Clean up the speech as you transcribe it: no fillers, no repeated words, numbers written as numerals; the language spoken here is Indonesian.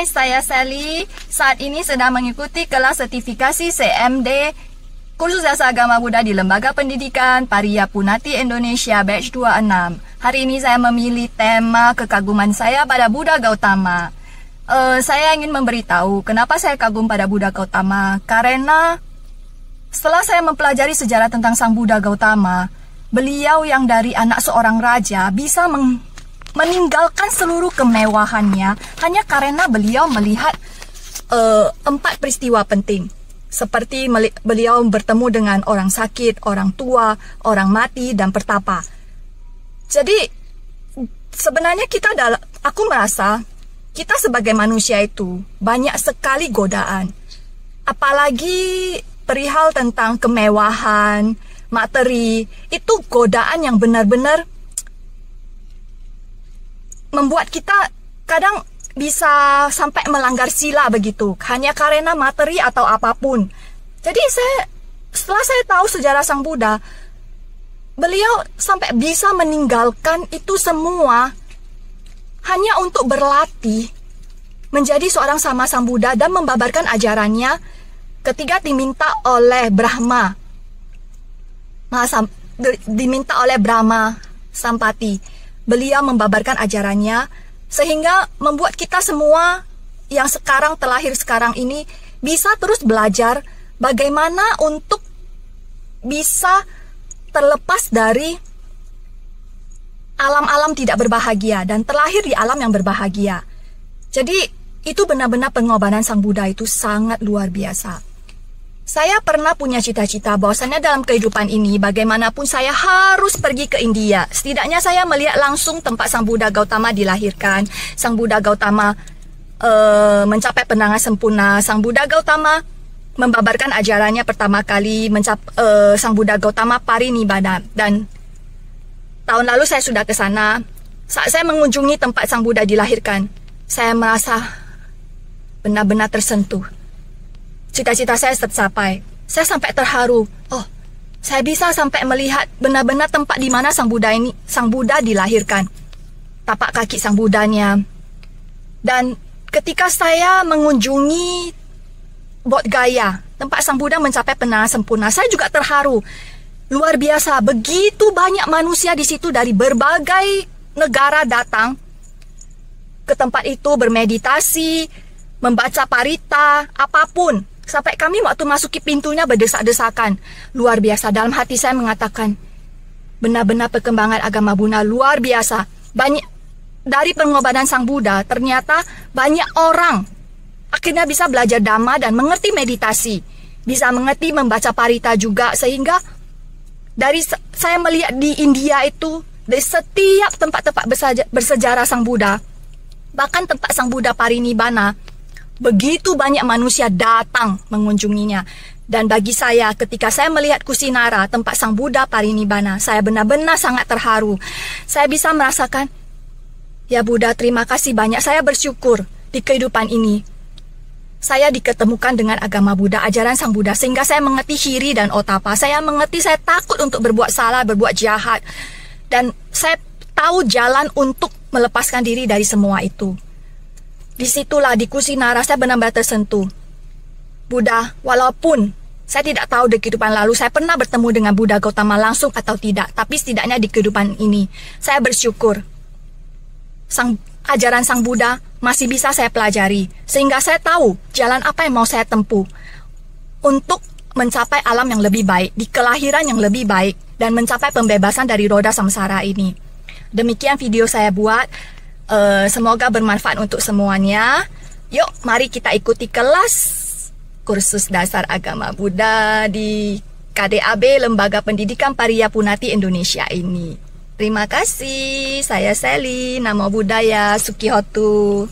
Hai, saya Sally. Saat ini sedang mengikuti kelas sertifikasi CMD Kursus Dasar Agama Buddha di Lembaga Pendidikan Pariyapunati Indonesia Batch 26. Hari ini saya memilih tema kekaguman saya pada Buddha Gautama. Saya ingin memberitahu kenapa saya kagum pada Buddha Gautama. Karena setelah saya mempelajari sejarah tentang Sang Buddha Gautama, beliau yang dari anak seorang raja bisa meninggalkan seluruh kemewahannya hanya karena beliau melihat 4 peristiwa penting. Seperti beliau bertemu dengan orang sakit, orang tua, orang mati, dan pertapa. Jadi sebenarnya aku merasa kita sebagai manusia itu banyak sekali godaan. Apalagi perihal tentang kemewahan, materi, itu godaan yang benar-benar membuat kita kadang bisa sampai melanggar sila begitu, hanya karena materi atau apapun. Jadi setelah saya tahu sejarah Sang Buddha, beliau sampai bisa meninggalkan itu semua hanya untuk berlatih menjadi seorang sama Sang Buddha dan membabarkan ajarannya ketika diminta oleh Brahma. Diminta oleh Brahma Sampati. Beliau membabarkan ajarannya sehingga membuat kita semua yang sekarang terlahir sekarang ini bisa terus belajar bagaimana untuk bisa terlepas dari alam-alam tidak berbahagia dan terlahir di alam yang berbahagia. Jadi itu benar-benar pengorbanan Sang Buddha itu sangat luar biasa. Saya pernah punya cita-cita bahwasannya dalam kehidupan ini bagaimanapun saya harus pergi ke India. Setidaknya saya melihat langsung tempat Sang Buddha Gautama dilahirkan. Sang Buddha Gautama mencapai penangan sempurna. Sang Buddha Gautama membabarkan ajarannya pertama kali. Sang Buddha Gautama parinibbana. Dan tahun lalu saya sudah ke sana. Saat saya mengunjungi tempat Sang Buddha dilahirkan, saya merasa benar-benar tersentuh. Cita-cita saya tercapai. Saya sampai terharu. Oh, saya bisa sampai melihat benar-benar tempat di mana Sang Buddha dilahirkan. Tapak kaki Sang Buddhanya. Dan ketika saya mengunjungi Bodh Gaya, tempat Sang Buddha mencapai penangan sempurna, saya juga terharu. Luar biasa, begitu banyak manusia di situ dari berbagai negara datang ke tempat itu bermeditasi, membaca parita, apapun. Sampai kami waktu masuki pintunya berdesak-desakan. Luar biasa. Dalam hati saya mengatakan, benar-benar perkembangan agama Buddha luar biasa. Banyak dari pengorbanan Sang Buddha, ternyata banyak orang akhirnya bisa belajar Dhamma dan mengerti meditasi. Bisa mengerti membaca parita juga. Sehingga dari saya melihat di India itu, dari setiap tempat-tempat bersejarah Sang Buddha, bahkan tempat Sang Buddha parinibbana, begitu banyak manusia datang mengunjunginya. Dan bagi saya, ketika saya melihat Kusinara, tempat Sang Buddha parinibbana, saya benar-benar sangat terharu. Saya bisa merasakan, ya Buddha, terima kasih banyak. Saya bersyukur di kehidupan ini saya diketemukan dengan agama Buddha, ajaran Sang Buddha, sehingga saya mengerti hiri dan otapa. Saya mengerti saya takut untuk berbuat salah, berbuat jahat. Dan saya tahu jalan untuk melepaskan diri dari semua itu. Disitulah di Kusinara saya benar-benar tersentuh. Buddha, walaupun saya tidak tahu di kehidupan lalu saya pernah bertemu dengan Buddha Gautama langsung atau tidak, tapi setidaknya di kehidupan ini saya bersyukur ajaran Sang Buddha masih bisa saya pelajari, sehingga saya tahu jalan apa yang mau saya tempuh untuk mencapai alam yang lebih baik, di kelahiran yang lebih baik, dan mencapai pembebasan dari roda samsara ini. Demikian video saya buat. Semoga bermanfaat untuk semuanya. Yuk, mari kita ikuti kelas Kursus Dasar Agama Buddha di KDAB Lembaga Pendidikan Pariyapunati Indonesia ini. Terima kasih. Saya Sally. Namo Buddhaya. Sukhihotu.